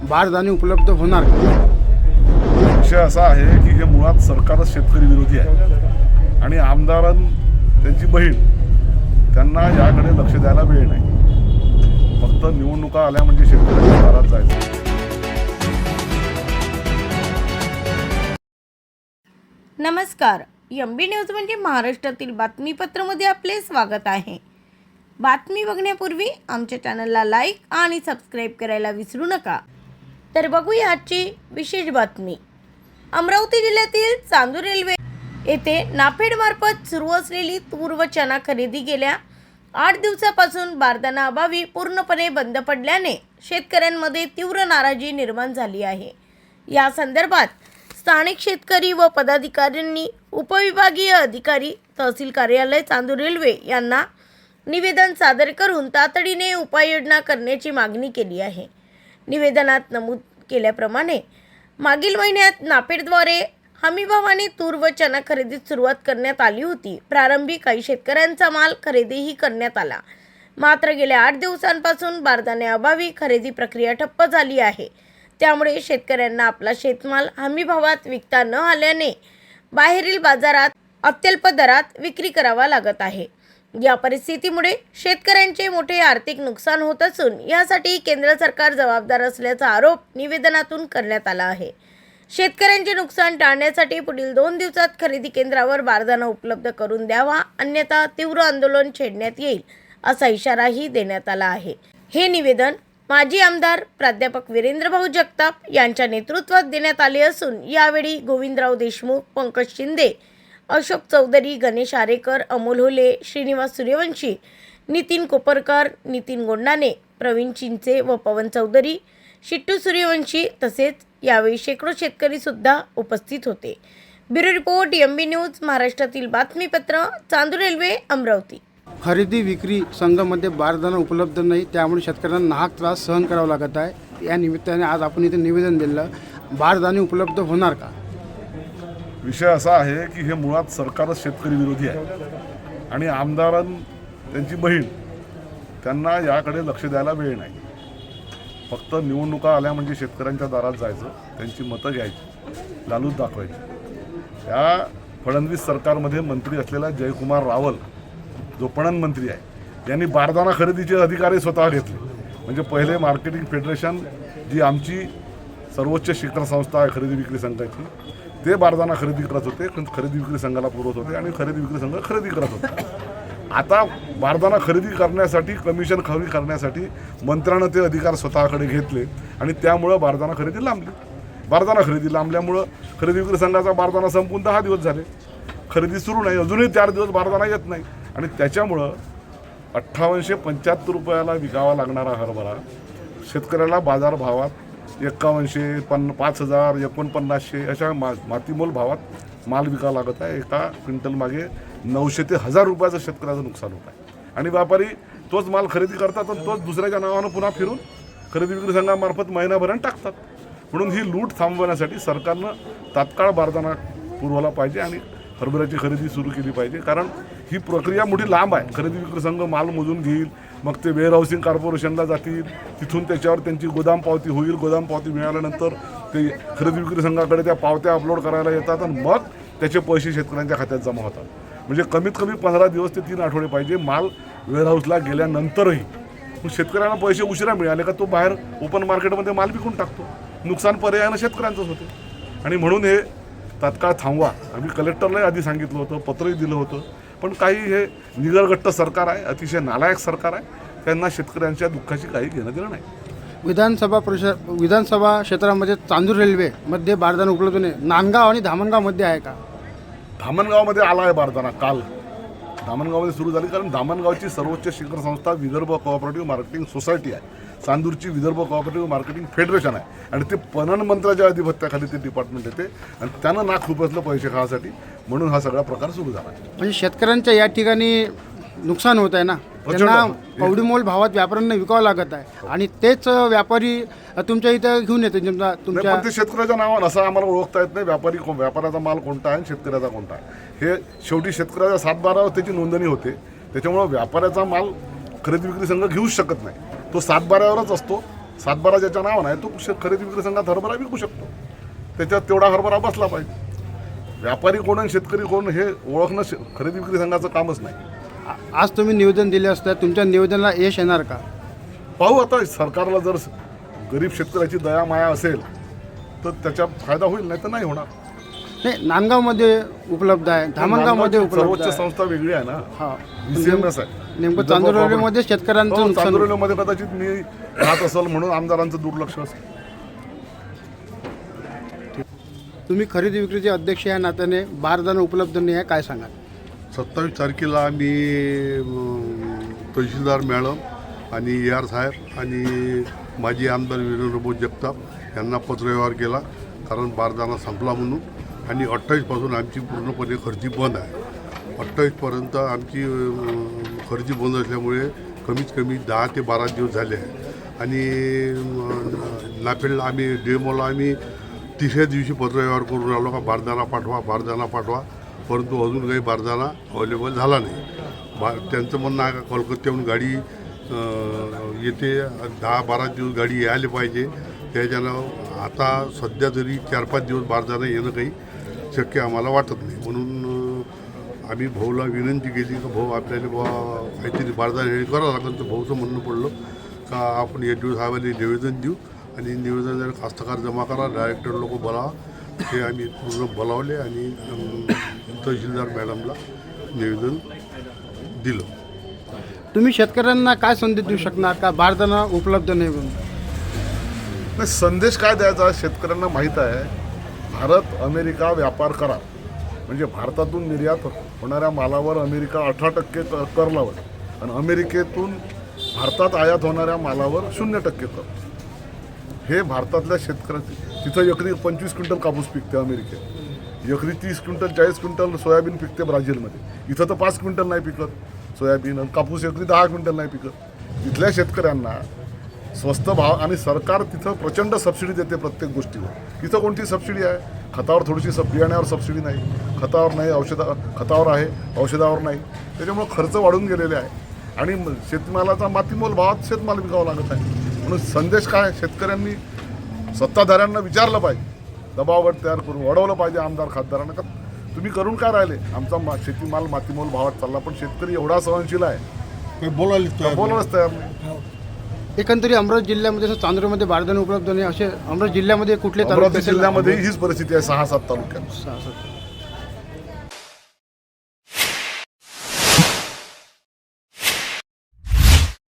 बारदाणे उपलब्ध होणार का? विषय असा आहे की हे मुळात सरकारच शेतकरी विरोधी आहे आणि आमदार त्यांची बहीण त्यांना याकडे लक्ष द्यायला वेळ नाही. फक्त निवडणुका आल्या म्हणजे शेतकऱ्यांच्या दारात जायचं. नमस्कार. MB न्यूज म्हणजे महाराष्ट्रातील बातमीपत्रामध्ये आपले स्वागत आहे. बातमी बघण्यापूर्वी आमच्या चॅनलला लाईक आणि सबस्क्राईब करायला विसरू नका. तर बघूया आजची विशेष बातमी. अमरावती जिल्ह्यातील चांदूर रेल्वे येथे नाफेडमार्फत सुरू असलेली तूर व चना खरेदी गेल्या 8 दिवसापासून बारदाना अभावी पूर्णपणे बंद पडल्याने शेतकऱ्यांमध्ये तीव्र नाराजी निर्माण झाली आहे. या संदर्भात स्थानिक शेतकरी व पदाधिकाऱ्यांनी उपविभागीय अधिकारी, तहसील कार्यालय चांदूर रेल्वे यांना निवेदन सादर करून तातडीने उपाययोजना करण्याची मागणी केली आहे. निवेदनात नमूद केल्याप्रमाणे मागील महिन्यात नाफेडद्वारे हमीभावाने तूर व चना खरेदीस सुरुवात करण्यात आली होती. प्रारंभी काही शेतकऱ्यांचा माल खरेदीही करण्यात आला. मात्र गेल्या 8 दिवसांपासून बारदाण्याअभावी खरेदी प्रक्रिया ठप्प झाली आहे. त्यामुळे शेतकऱ्यांना आपला शेतमाल हमीभावात विकता न आल्याने बाहेरील बाजारात अत्यल्प दरात विक्री करावा लागत आहे. या परिस्थितीमुळे शेतकऱ्यांचे मोठे आर्थिक नुकसान होत असून यासाठी केंद्र सरकार जबाबदार असल्याचा आरोप निवेदनातून करण्यात आला आहे. शेतकऱ्यांचे नुकसान टाळण्यासाठी पुढील 2 दिवसात खरेदी केंद्रावर बारदाना उपलब्ध करून द्यावा, अन्यथा तीव्र आंदोलन छेडण्यात येईल असा इशाराही देण्यात आला आहे. हे निवेदन माजी आमदार प्राध्यापक वीरेंद्रभाऊ जगताप यांच्या नेतृत्वात देण्यात आले असून यावेळी गोविंदराव देशमुख, पंकज शिंदे, अशोक चौधरी, गणेश आरेकर, अमोल होले, श्रीनिवास सूर्यवंशी, नितीन कोपरकर, नितीन गोंडाने, प्रवीण चिंचे व पवन चौधरी, शिट्टू सूर्यवंशी तसेच यावेळी शेकडो शेतकरी सुद्धा उपस्थित होते. ब्युरो रिपोर्ट MB न्यूज, महाराष्ट्रातील बातमीपत्र, चांदूर रेल्वे, अमरावती. खरेदी विक्री संघामध्ये बारदाना उपलब्ध नाही, त्यामुळे शेतकऱ्यांना नाहक त्रास सहन करावा लागत आहे. या निमित्ताने आज आपण इथे निवेदन दिलं. बारदाणे उपलब्ध होणार का? विषय असा आहे की हे मुळात सरकारच शेतकरी विरोधी आहे आणि आमदार त्यांची बहीण त्यांना याकडे लक्ष द्यायला वेळ नाही. फक्त निवडणुका आल्या म्हणजे शेतकऱ्यांच्या दारात जायचं, त्यांची मतं घ्यायची, लालूच दाखवायची. या फडणवीस सरकारमध्ये मंत्री असलेला जयकुमार रावल जो पणन मंत्री आहे यांनी बारदाना खरेदीचे अधिकारी स्वतः घेतले. म्हणजे पहिले मार्केटिंग फेडरेशन जी आमची सर्वोच्च शिखर संस्था आहे खरेदी विक्री संघाची, ते बारदाना खरेदी करत होते, खरेदी विक्री संघाला पुरवत होते आणि खरेदी विक्री संघ खरेदी करत होते. आता बारदाना खरेदी करण्यासाठी, कमिशन खरेदी करण्यासाठी मंत्र्यानं ते अधिकार स्वतःकडे घेतले आणि त्यामुळं बारदाना खरेदी लांबली. बारदाना खरेदी लांबल्यामुळं खरेदी विक्री संघाचा बारदाना संपून 10 दिवस झाले, खरेदी सुरू नाही, अजूनही 4 दिवस बारदाना येत नाही आणि त्याच्यामुळं 5875 रुपयाला विकावा लागणारा हरभरा शेतकऱ्याला बाजारभावात 5100, 5000, 4900 अशा मातीमोल भावात माल विकावा लागत आहे. एका क्विंटल मागे 900 ते 1000 रुपयाचं शेतकऱ्याचं नुकसान होत आहे आणि व्यापारी तोच माल खरेदी करतात आणि तोच दुसऱ्याच्या नावानं पुन्हा फिरून खरेदी विक्री संघामार्फत महिनाभरानं टाकतात. म्हणून ही लूट थांबवण्यासाठी सरकारनं तात्काळ बारदाना पुरवला पाहिजे आणि हरभऱ्याची खरेदी सुरू केली पाहिजे. कारण ही प्रक्रिया मोठी लांब आहे. खरेदी विक्री संघ माल मोजून घेईल, मग ते वेअर हाऊसिंग कॉर्पोरेशनला जातील, तिथून त्याच्यावर त्यांची गोदाम पावती होईल. गोदाम पावती मिळाल्यानंतर ते खरेदी विक्री संघाकडे त्या पावत्या अपलोड करायला येतात आणि मग त्याचे पैसे शेतकऱ्यांच्या खात्यात जमा होतात. म्हणजे कमीत कमी 15 दिवस ते 3 आठवडे पाहिजे माल वेअर हाऊसला गेल्यानंतरही. मग शेतकऱ्यांना पैसे उशिरा मिळाले का तो बाहेर ओपन मार्केटमध्ये माल विकून टाकतो. नुकसान पर्यायानं शेतकऱ्यांचंच होते आणि म्हणून हे तात्काळ थांबवा. आम्ही कलेक्टरलाही आधी सांगितलं होतं, पत्रही दिलं होतं, पण काही हे निगरगट्ट सरकार आहे, अतिशय नालायक सरकार आहे. त्यांना शेतकऱ्यांच्या दुःखाची काही घेणं देणं नाही. विधानसभा क्षेत्रामध्ये चांदूर रेल्वेमध्ये बारदाना उपलब्ध नाही. नांदगाव आणि धामणगावमध्ये आहे का? धामणगावमध्ये आला आहे बारदाना काल. धामणगावमध्ये सुरू झाली कारण धामणगावची सर्वोच्च शिखर संस्था विदर्भ कोऑपरेटिव्ह मार्केटिंग सोसायटी आहे. चांदूरची विदर्भ कोऑपरेटिव्ह मार्केटिंग फेडरेशन आहे आणि ते पणन मंत्र्याच्या अधिपत्याखाली ते डिपार्टमेंट येते आणि त्यानं नाक खुपसलं पैसे खाण्यासाठी, म्हणून हा सगळा प्रकार सुरू झाला. म्हणजे शेतकऱ्यांच्या या ठिकाणी नुकसान होत आहे ना, त्यांना कवडीमोल भावात व्यापाऱ्यांना विकावं लागत आहे आणि तेच व्यापारी तुमच्या इथं घेऊन येते. तुमच्या ते शेतकऱ्याच्या नावानं असं आम्हाला ओळखता येत नाही व्यापाऱ्याचा माल कोणता आहे आणि शेतकऱ्याचा कोणता आहे. हे शेवटी शेतकऱ्याच्या 7/12 त्याची नोंदणी होते, त्याच्यामुळं व्यापाऱ्याचा माल खरेदी विक्री संघ घेऊच शकत नाही. तो 7/12वरच असतो सातबारा ज्याच्या नावानं आहे तो खरेदी विक्री संघात हरभरा विकू शकतो. त्याच्यात तेवढा हरभरा बसला पाहिजे. व्यापारी कोण आणि शेतकरी कोण हे ओळखणं खरेदी विक्री संघाचं कामच नाही. आज तुम्ही निवेदन दिले असता, तुमच्या निवेदनाला यश येणार का? पाहू आता, सरकारला जर गरीब शेतकऱ्याची दया माया असेल तर त्याचा फायदा होईल, नाही तर नाही होणार. नाही, नांदगावमध्ये उपलब्ध आहे, धामणगावमध्ये उपलब्ध सर्वोच्च आहे. संस्था वेगळी आहे ना, हा, BCMS आहे. नेमकं चांदोरमध्ये शेतकऱ्यांचं नुकसान होतं. चांदोरलीमध्ये कदाचित मी राहत असेल म्हणून आमदारांचं दुर्लक्ष असेल. तुम्ही खरेदी विक्रीचे अध्यक्ष या नात्याने बारदाना उपलब्ध नाही आहे, काय सांगाल? 27 तारखेला आम्ही तहसीलदार मॅडम आणि AR साहेब आणि माजी आमदार वीरेंद्र जगताप यांना पत्रव्यवहार केला, कारण बारदाना संपला म्हणून. आणि 28पासून आमची पूर्णपणे खरेदी बंद आहे. 28पर्यंत आमची खरेदी बंद असल्यामुळे कमीत कमी 10 ते 12 दिवस झाले आहे. आणि नाफेडला आम्ही डेमोला आम्ही तिसऱ्या दिवशी पत्रव्यवहार करून राहिलो का बारदाना पाठवा, परंतु अजून काही बारदाना अवेलेबल झाला नाही. त्यांचं म्हणणं आहे का कोलकात्याहून गाडी येते, 10-12 दिवस गाडी यायला पाहिजे. त्याच्यानं आता सध्या तरी 4-5 दिवस बारदाना येणं काही शक्य आम्हाला वाटत नाही. म्हणून आम्ही भाऊला विनंती केली की भाऊ आपल्याला काहीतरी बारदाना हे करावं लागेल. तर भाऊचं म्हणणं पडलं का आपण ADO साहेबांनी निवेदन देऊ आणि निवेदन जर कास्तकार जमा करा, डायरेक्टर लोक बोलावा. ते आम्ही पूर्ण बोलावले आणि तहसीलदार मॅडमला निवेदन दिलं. तुम्ही शेतकऱ्यांना काय संदेश देऊ शकणार का बारदाना उपलब्ध नाही म्हणून? नाही, संदेश काय द्यायचा? शेतकऱ्यांना माहीत आहे भारत अमेरिका व्यापार करार म्हणजे भारतातून निर्यात होणाऱ्या मालावर अमेरिका 18% कर लावत आणि अमेरिकेतून भारतात आयात होणाऱ्या मालावर 0% कर. हे भारतातल्या शेतकऱ्याचे तिथं एकरी 25 क्विंटल कापूस पिकते अमेरिकेत, एकरी 30 क्विंटल 40 क्विंटल सोयाबीन पिकते ब्राझीलमध्ये. इथं तर 5 क्विंटल नाही पिकत सोयाबीन, आणि कापूस एकरी 10 क्विंटल नाही पिकत. तिथल्या शेतकऱ्यांना स्वस्त भाव आणि सरकार तिथं प्रचंड सबसिडी देते प्रत्येक गोष्टीवर. तिथं कोणती सबसिडी आहे? खतावर थोडीशी बियाण्यावर सबसिडी नाही, खतावर नाही, खतावर आहे, औषधावर नाही. त्याच्यामुळं खर्च वाढून गेलेले आहे आणि शेतमालाचा मातीमोल भावात शेतमाल विकावा लागत आहे. म्हणून संदेश काय? शेतकऱ्यांनी सत्ताधाऱ्यांना विचारलं पाहिजे, दबावगट तयार करून अडवलं पाहिजे आमदार खासदारांना का तुम्ही करून काय राहिले? आमचा शेतीमाल मातीमोल भावात चालला, पण शेतकरी एवढा सहनशील आहे बोलायलाच तयार नाही. एकंदरीत अमरावती जिल्ह्यामध्ये जसं चांदोरमध्ये बारदाना उपलब्ध नाही, असे अमरावती जिल्ह्यामध्ये कुठले अमरावती तालुके असेल? जिल्ह्यामध्ये हीच परिस्थिती आहे 6-7 तालुक्यात. 6-7